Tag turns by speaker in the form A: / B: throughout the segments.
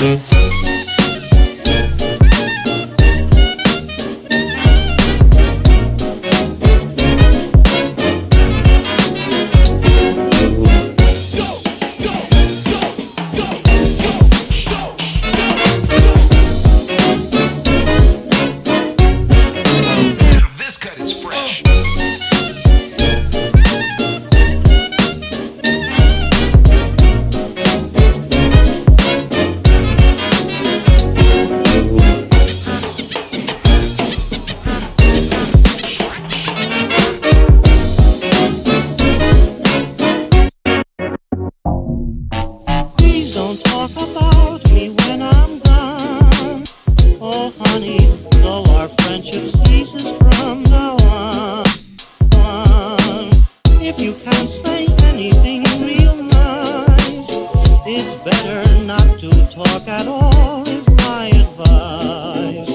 A: This cut is fresh.
B: Please don't talk about me when I'm gone. Oh honey, though our friendship ceases from now on. If you can't say anything real nice, it's better not to talk at all, is my advice.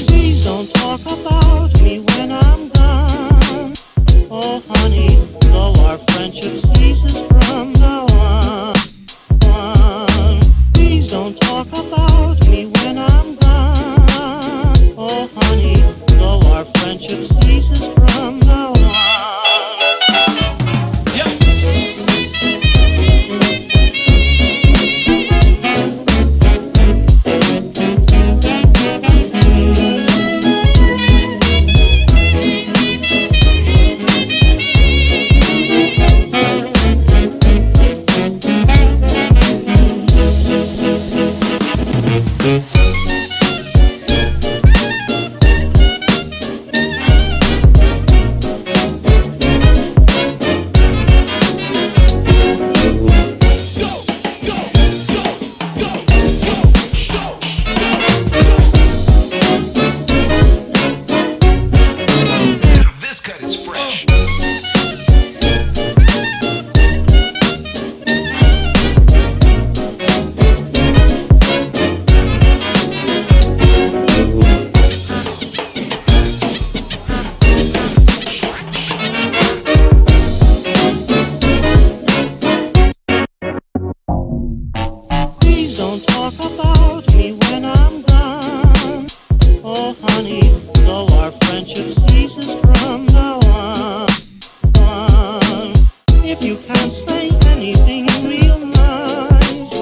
B: Please don't talk about me when I'm gone. Oh honey, though our friendship ceases from now on. Please don't talk about me when I'm gone. Oh honey, though our friendship ceases from now on.
A: This cut is fresh.
B: Please don't talk about me when I'm gone. Oh honey, though our friendship ceases from now on. If you can't say anything real nice,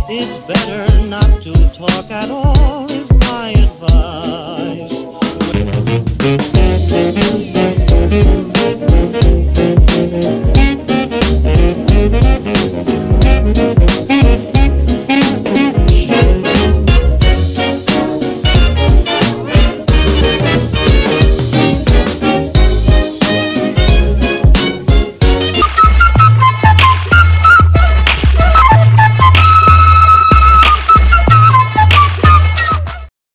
B: it's better not to talk at all, is my advice.